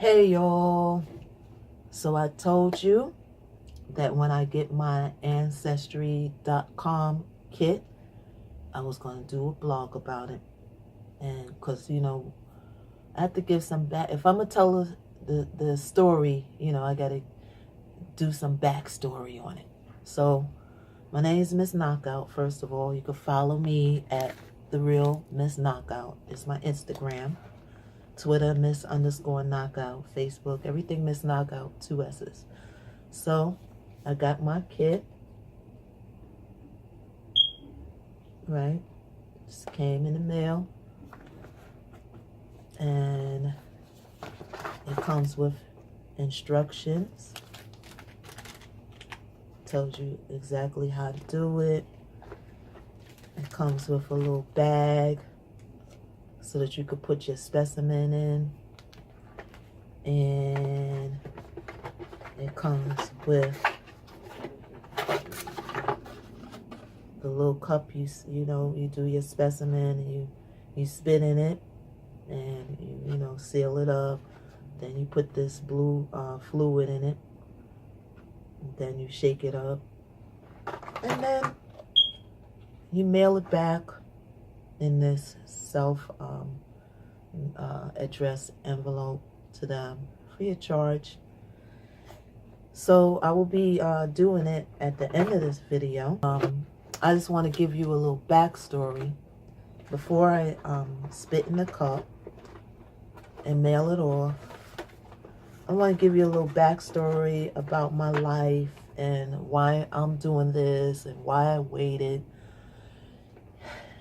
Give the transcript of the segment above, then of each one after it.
Hey y'all, so I told you that when I get my ancestry.com kit, I was going to do a blog about it. And because, I have to give some back. If I'm going to tell the story, I got to do some backstory on it. So my name is Miss Knockout. First of all, you can follow me at The Real Miss Knockout. It's my Instagram. Twitter, Miss_Knockout, Facebook, everything Miss Knockout, 2 S's. So, I got my kit, right? Just came in the mail. And it comes with instructions. Tells you exactly how to do it. It comes with a little bag so that you could put your specimen in, and it comes with the little cup. You do your specimen, and you spit in it, and you seal it up. Then you put this blue fluid in it, and then you shake it up, and then you mail it back in this self-addressed envelope to them free of charge. So I will be doing it at the end of this video. I just want to give you a little backstory before I spit in the cup and mail it off. I want to give you a little backstory about my life and why I'm doing this and why I waited.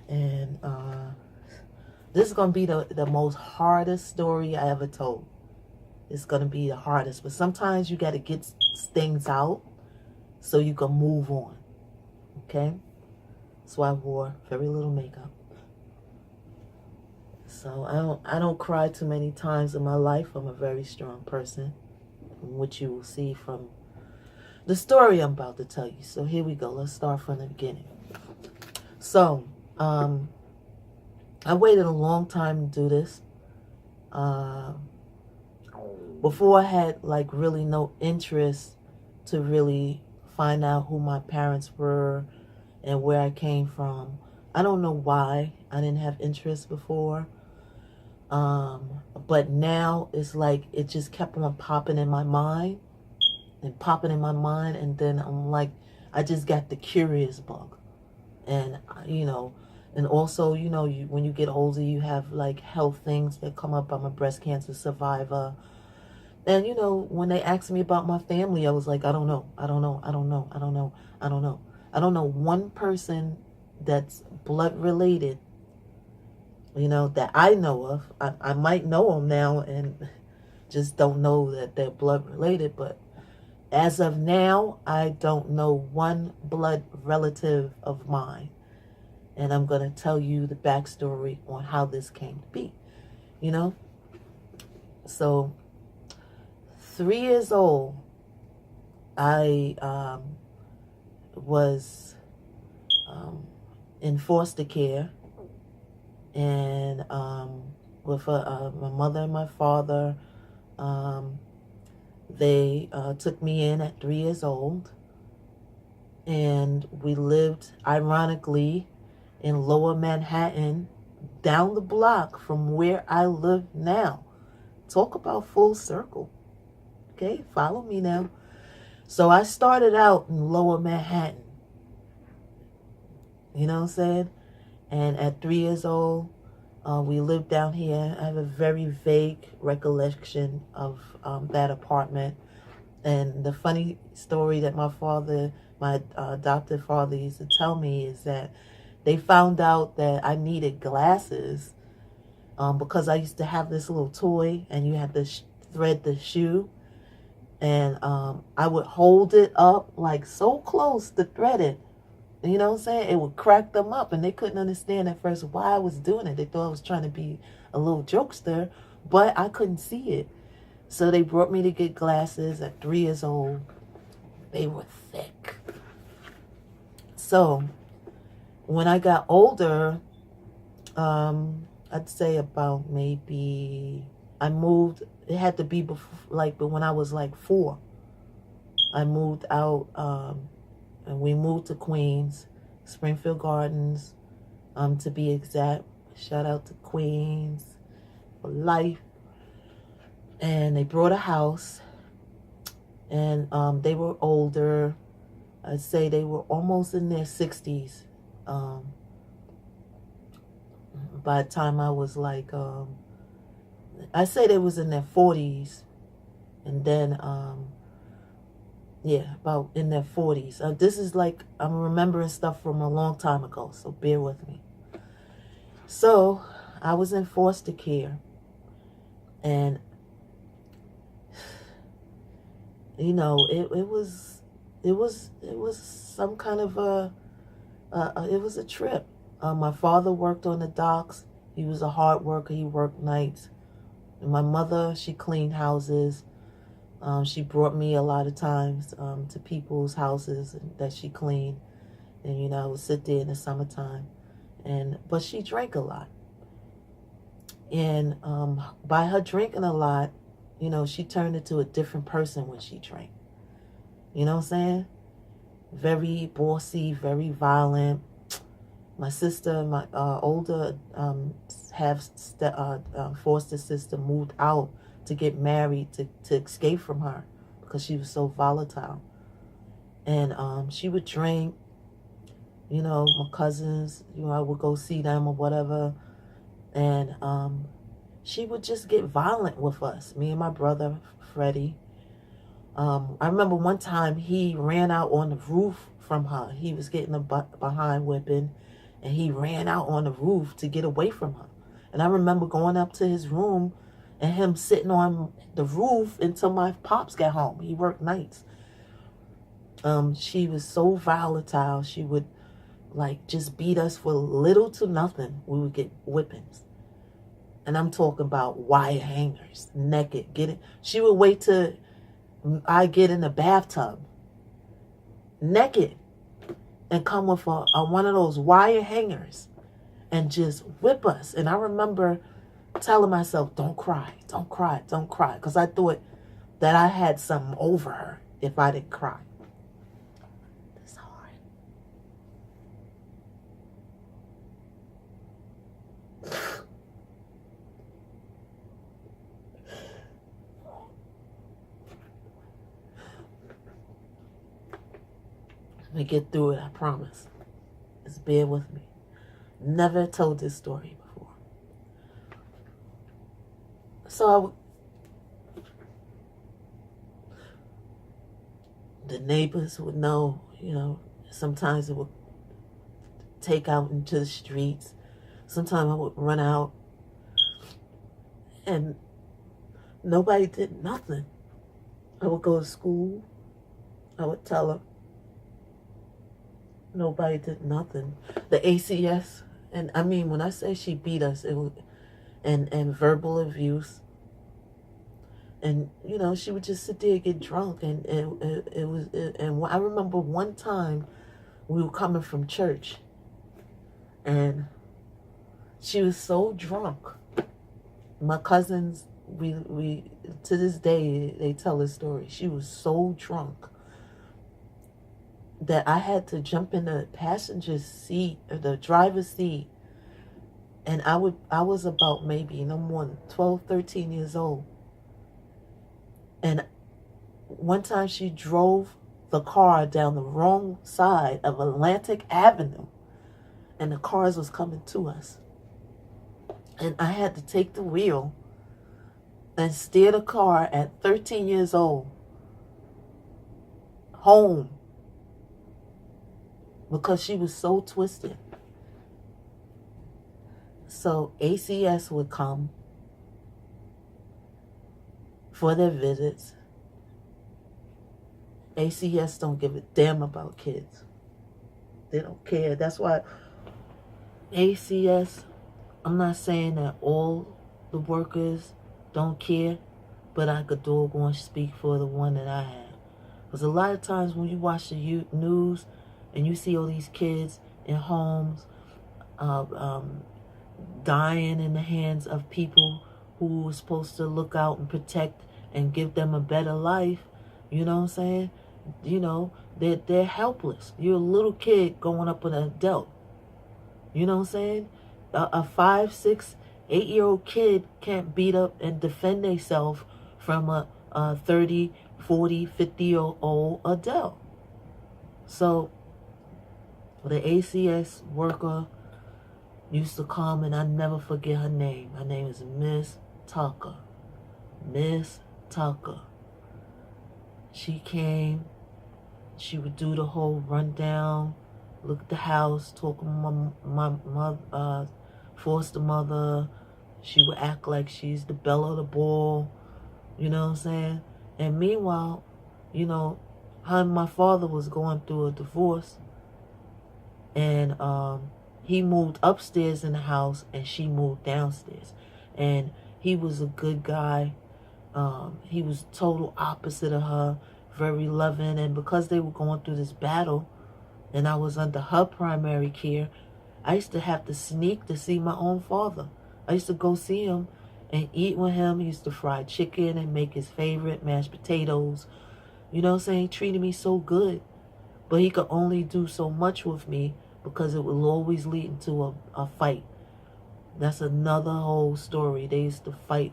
And this is going to be the most hardest story I ever told. It's going to be the hardest. But sometimes you got to get things out so you can move on. Okay? So I wore very little makeup. So I don't cry too many times in my life. I'm a very strong person, which you will see from the story I'm about to tell you. So here we go. Let's start from the beginning. So, I waited a long time to do this. Before I had really no interest to really find out who my parents were and where I came from. I don't know why I didn't have interest before. But now it's like it just kept on popping in my mind and popping in my mind. And then I'm like, I just got the curious bug. And, and also, when you get older, you have health things that come up. I'm a breast cancer survivor. And, when they asked me about my family, I was like, I don't know. I don't know one person that's blood related, that I know of. I might know them now and just don't know that they're blood related. But as of now, I don't know one blood relative of mine. And I'm going to tell you the backstory on how this came to be, So, 3 years old, I was in foster care, and with my mother and my father. They took me in at 3 years old, and we lived, ironically, in Lower Manhattan, down the block from where I live now. Talk about full circle. Okay, follow me now. So I started out in Lower Manhattan. You know what I'm saying? And at 3 years old, we lived down here. I have a very vague recollection of that apartment. And the funny story that my adopted father used to tell me is that they found out that I needed glasses because I used to have this little toy, and you had to thread the shoe. And I would hold it up so close to thread it. You know what I'm saying? It would crack them up, and they couldn't understand at first why I was doing it. They thought I was trying to be a little jokester, but I couldn't see it. So they brought me to get glasses at 3 years old. They were thick. So when I got older, I'd say about maybe I moved. It had to be before, but when I was like 4. I moved out, and we moved to Queens, Springfield Gardens, to be exact. Shout out to Queens for life. And they brought a house, and they were older. I'd say they were almost in their 60s. By the time I was like, I say they was in their 40s, and then yeah, about in their 40s. This is like, I'm remembering stuff from a long time ago, so bear with me. So I was in foster care, and you know, it was some kind of it was a trip. My father worked on the docks. He was a hard worker. He worked nights. And my mother, she cleaned houses. She brought me a lot of times to people's houses that she cleaned. And, you know, I would sit there in the summertime. But she drank a lot. And by her drinking a lot, you know, she turned into a different person when she drank. You know what I'm saying? Very bossy, very violent. My sister, my older foster sister, moved out to get married to escape from her because she was so volatile. And she would drink. You know, my cousins, you know, I would go see them or whatever. And she would just get violent with us, me and my brother, Freddie. I remember one time he ran out on the roof from her. He was getting a behind whipping, and he ran out on the roof to get away from her. And I remember going up to his room and him sitting on the roof until my pops got home. He worked nights. She was so volatile. She would like just beat us for little to nothing. We would get whippings. And I'm talking about wire hangers, naked. She would wait till I get in the bathtub, naked, and come with one of those wire hangers and just whip us. And I remember telling myself, don't cry, don't cry, don't cry. Because I thought that I had something over her if I didn't cry. It's hard. Let me get through it, I promise. Just bear with me. Never told this story before. So the neighbors would know, you know, sometimes it would take out into the streets. Sometimes I would run out and nobody did nothing. I would go to school. I would tell her. Nobody did nothing. The ACS, and I mean, when I say she beat us, it was, and verbal abuse. And, you know, she would just sit there and get drunk. And I remember one time we were coming from church, and she was so drunk. My cousins, we to this day, they tell this story. She was so drunk that I had to jump in the passenger seat or the driver's seat. And I was about maybe no more than 12, 13 years old. And one time she drove the car down the wrong side of Atlantic Avenue, and the cars was coming to us. And I had to take the wheel and steer the car at 13 years old home because she was so twisted. So ACS would come for their visits. ACS don't give a damn about kids. They don't care. That's why ACS, I'm not saying that all the workers don't care, but I could doggone speak for the one that I have. Because a lot of times when you watch the news and you see all these kids in homes dying in the hands of people who was supposed to look out and protect and give them a better life, you know what I'm saying? You know, they're helpless. You're a little kid growing up with an adult. You know what I'm saying? A 5, 6, 8-year-old kid can't beat up and defend themselves from a 30, 40, 50-year-old adult. So the ACS worker used to come, and I never forget her name. Her name is Miss Tucker. Miss Tucker. She came. She would do the whole rundown, look at the house, talk to my foster mother. She would act like she's the belle of the ball. You know what I'm saying? And meanwhile, you know, her and my father was going through a divorce. And he moved upstairs in the house and she moved downstairs. And he was a good guy. He was total opposite of her, very loving. And because they were going through this battle and I was under her primary care, I used to have to sneak to see my own father. I used to go see him and eat with him. He used to fry chicken and make his favorite mashed potatoes. You know what I'm saying? He treated me so good. But he could only do so much with me because it would always lead into a fight. That's another whole story. They used to fight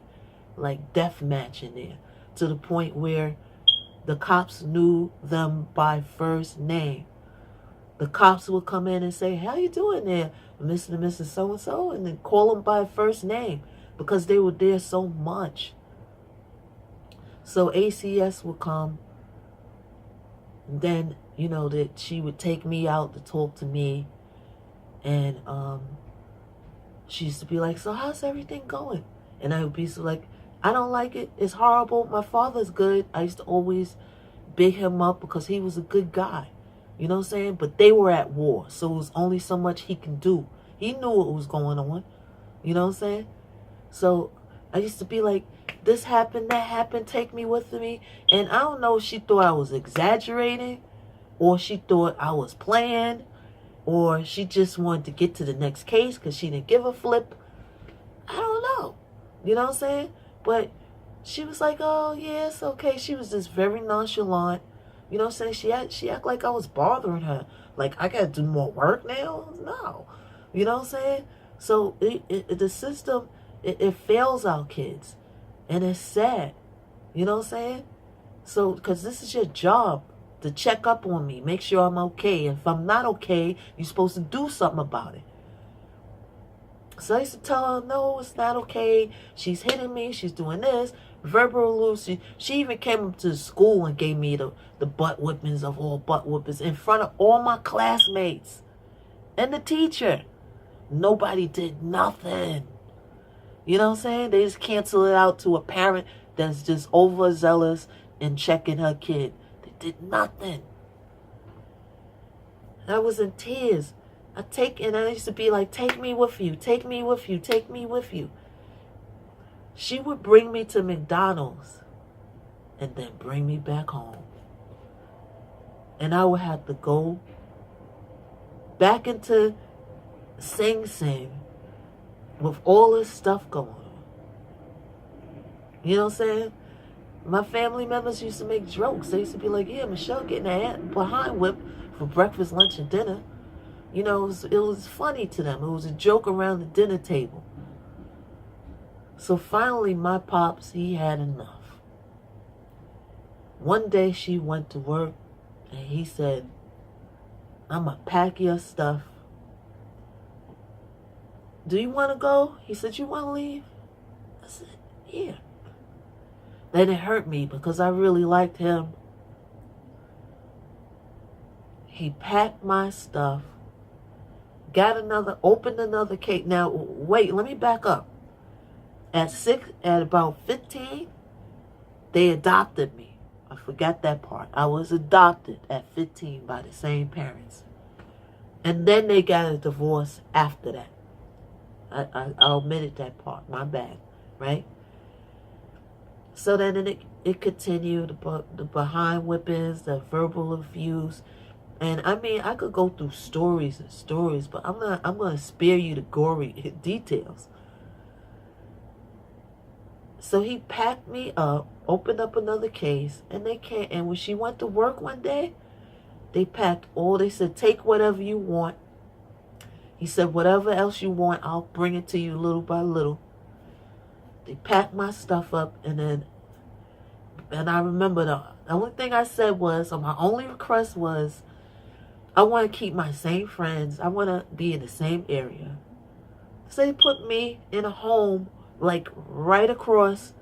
like death match in there, to the point where the cops knew them by first name. The cops would come in and say, "How you doing there, Mr. and Mrs. So-and-so?" And then call them by first name because they were there so much. So ACS would come. And then, you know, that she would take me out to talk to me. And she used to be like, "So how's everything going?" And I would be so like, "I don't like it. It's horrible. My father's good." I used to always big him up because he was a good guy. You know what I'm saying? But they were at war. So it was only so much he can do. He knew what was going on. You know what I'm saying? So I used to be like, "This happened, that happened, take me with me." And I don't know if she thought I was exaggerating, or she thought I was playing, or she just wanted to get to the next case because she didn't give a flip. I don't know. You know what I'm saying? But she was like, "Oh, yeah, it's okay." She was just very nonchalant. You know what I'm saying? She act like I was bothering her. Like, I got to do more work now? No. You know what I'm saying? So the system, it fails our kids. And it's sad. You know what I'm saying? So, because this is your job, to check up on me, make sure I'm okay. And if I'm not okay, you're supposed to do something about it. So I used to tell her, "No, it's not okay. She's hitting me. She's doing this." Verbal abuse. She even came up to the school and gave me the butt whippings of all butt whippings in front of all my classmates and the teacher. Nobody did nothing. You know what I'm saying? They just cancel it out to a parent that's just overzealous in checking her kid. They did nothing. I was in tears. I used to be like, "Take me with you, take me with you, take me with you." She would bring me to McDonald's and then bring me back home. And I would have to go back into Sing Sing with all this stuff going on. You know what I'm saying? My family members used to make jokes. They used to be like, "Yeah, Michelle getting her behind whipped for breakfast, lunch, and dinner." You know, it was funny to them. It was a joke around the dinner table. So finally, my pops, he had enough. One day she went to work and he said, "I'm going to pack your stuff. Do you want to go?" He said, "You want to leave?" I said, "Yeah." Then it hurt me because I really liked him. He packed my stuff, opened another cake. Now, wait, let me back up. At about 15, they adopted me. I forgot that part. I was adopted at 15 by the same parents. And then they got a divorce after that. I omitted that part. My bad. Right? So then it continued, the behind whippings, the verbal abuse. And I mean, I could go through stories and stories, but I'm going to spare you the gory details. So he packed me up, opened up another case, and they came. And when she went to work one day, they said, take whatever you want. He said, whatever else you want, I'll bring it to you little by little. They packed my stuff up, and I remember the only thing I said was, or my only request was, I want to keep my same friends. I want to be in the same area. So they put me in a home like right across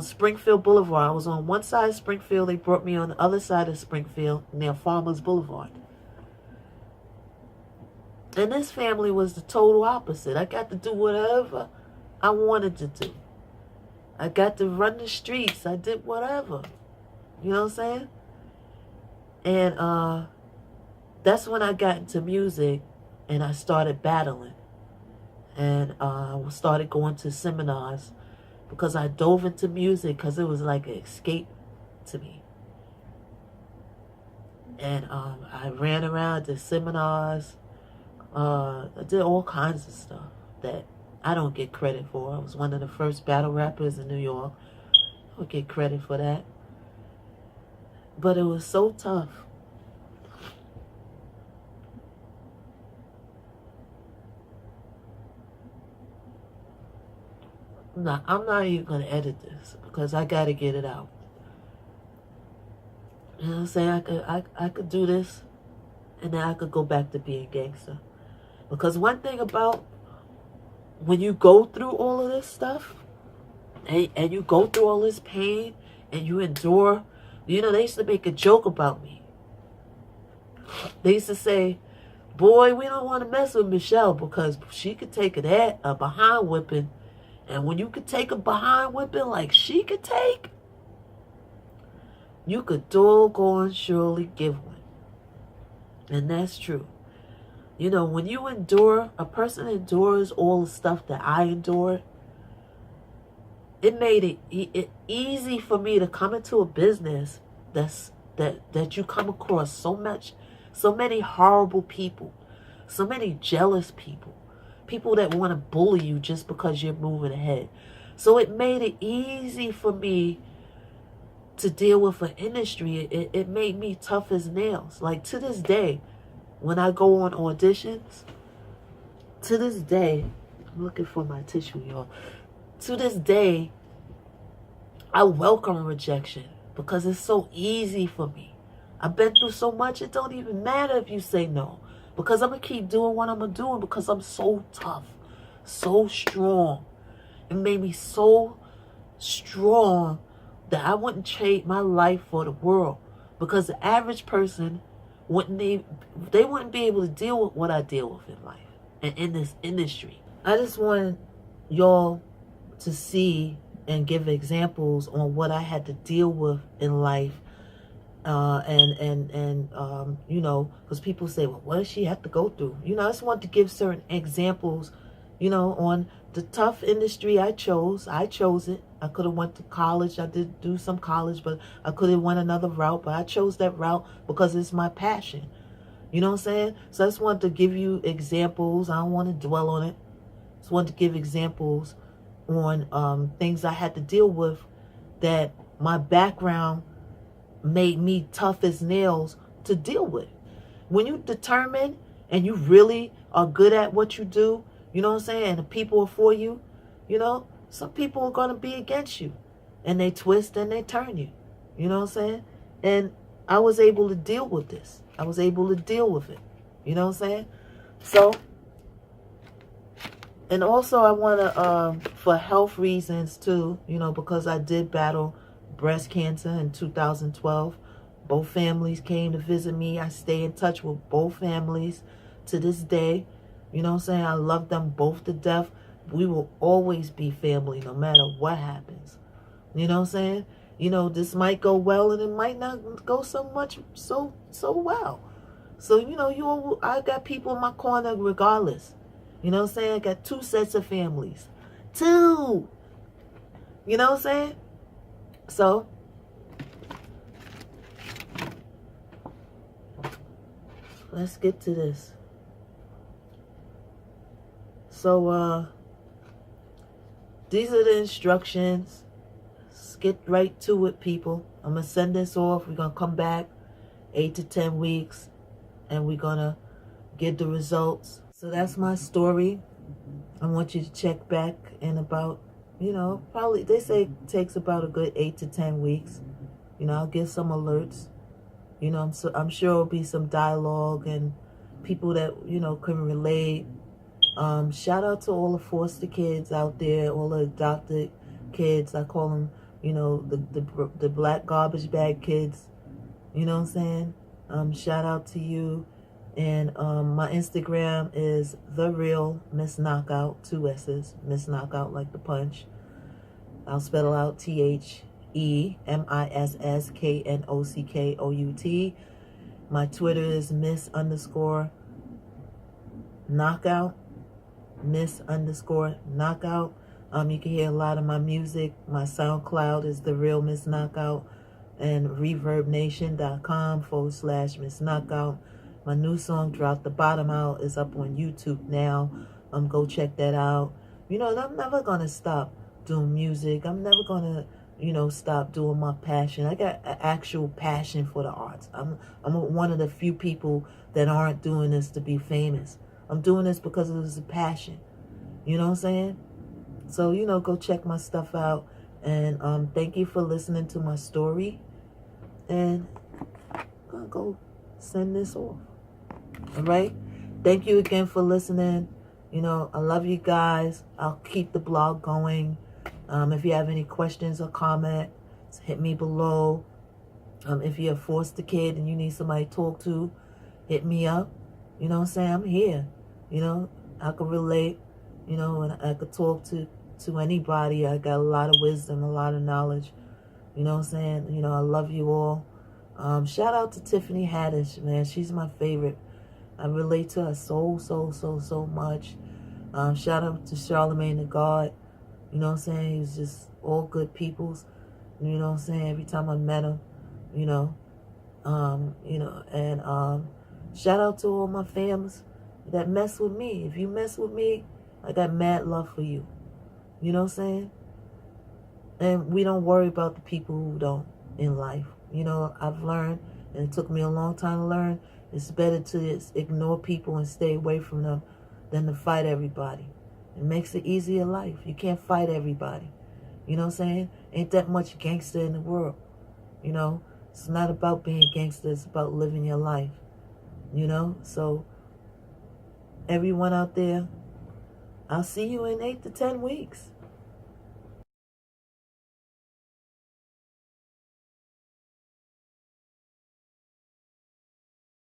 Springfield Boulevard. I was on one side of Springfield. They brought me on the other side of Springfield near Farmers Boulevard. And this family was the total opposite. I got to do whatever I wanted to do. I got to run the streets. I did whatever. You know what I'm saying? And that's when I got into music and I started battling. And started going to seminars because I dove into music because it was like an escape to me. And I ran around, did seminars. I did all kinds of stuff that I don't get credit for. I was one of the first battle rappers in New York. I don't get credit for that. But it was so tough. I'm not even going to edit this because I got to get it out. You know what I'm saying? I could do this and then I could go back to being gangster. Because one thing about when you go through all of this stuff and you go through all this pain and you endure, you know, they used to make a joke about me. They used to say, boy, we don't want to mess with Michelle because she could take a behind whipping. And when you could take a behind whipping like she could take, you could doggone surely give one. And that's true. You know, when you endure, a person endures all the stuff that I endured, it made it easy for me to come into a business that you come across so many horrible people, so many jealous people. People that want to bully you just because you're moving ahead. So it made it easy for me to deal with an industry. It made me tough as nails. Like to this day, when I go on auditions, to this day, I'm looking for my tissue, y'all. To this day, I welcome rejection because it's so easy for me. I've been through so much, it don't even matter if you say no. Because I'm going to keep doing what I'm doing because I'm so tough, so strong. It made me so strong that I wouldn't trade my life for the world. Because the average person, they wouldn't be able to deal with what I deal with in life and in this industry. I just want y'all to see and give examples on what I had to deal with in life. You know, because people say, well, what does she have to go through? You know, I just want to give certain examples, you know, on the tough industry I chose. I chose it. I could have went to college. I did do some college, but I could have went another route. But I chose that route because it's my passion. You know what I'm saying? So I just wanted to give you examples. I don't want to dwell on it. I just wanted to give examples on things I had to deal with that my background made me tough as nails to deal with. When you determine and you really are good at what you do, you know what I'm saying, and the people are for you, you know, some people are going to be against you and they twist and they turn you, you know what I'm saying? And I was able to deal with this. I was able to deal with it, you know what I'm saying? So, and also I want to, for health reasons too, you know, because I did battle breast cancer in 2012. Both families came to visit me. I stay in touch with both families to this day. You know what I'm saying? I love them both to death. We will always be family no matter what happens. You know what I'm saying? You know, this might go well and it might not go so well. So, you know, I got people in my corner regardless. You know what I'm saying? I got 2 sets of families. 2! You know what I'm saying? So, let's get to this. So, these are the instructions. Let's get right to it, people. I'm going to send this off. We're going to come back 8 to 10 weeks, and we're going to get the results. So that's my story. I want you to check back in about, probably, they say it takes about a good 8 to 10 weeks. I'll give some alerts. I'm sure there'll be some dialogue and people that, can relate. Shout out to all the foster kids out there, all the adopted kids. I call them, the black garbage bag kids. You know what I'm saying? Shout out to you. And my Instagram is The Real Miss Knockout, 2 S's, Miss Knockout like the punch. I'll spell out TheMisskNoCKOUT. My Twitter is Miss_Knockout. Miss_Knockout. You can hear a lot of my music. My SoundCloud is The Real Miss Knockout, and ReverbNation.com/Miss Knockout. My new song, Drop the Bottom Out, is up on YouTube now. Go check that out. And I'm never gonna stop doing music. I'm never gonna, stop doing my passion. I got an actual passion for the arts. I'm one of the few people that aren't doing this to be famous. I'm doing this because it was a passion. You know what I'm saying? So, go check my stuff out. And thank you for listening to my story. And I'm gonna go send this off. All right? Thank you again for listening. I love you guys. I'll keep the blog going. If you have any questions or comments, hit me below. If you're a foster kid and you need somebody to talk to, hit me up. You know what I'm saying? I'm here. I can relate, and I could talk to anybody. I got a lot of wisdom, a lot of knowledge. You know what I'm saying? I love you all. Shout out to Tiffany Haddish, man. She's my favorite. I relate to her so much. Shout out to Charlemagne the God. You know what I'm saying? He's just all good peoples. You know what I'm saying? Every time I met him, and shout out to all my fams that mess with me. If you mess with me, I got mad love for you. You know what I'm saying? And we don't worry about the people who don't in life. I've learned, and it took me a long time to learn, it's better to ignore people and stay away from them than to fight everybody. It makes it easier life. You can't fight everybody. You know what I'm saying? Ain't that much gangster in the world. It's not about being gangster. It's about living your life. So everyone out there, I'll see you in 8 to 10 weeks.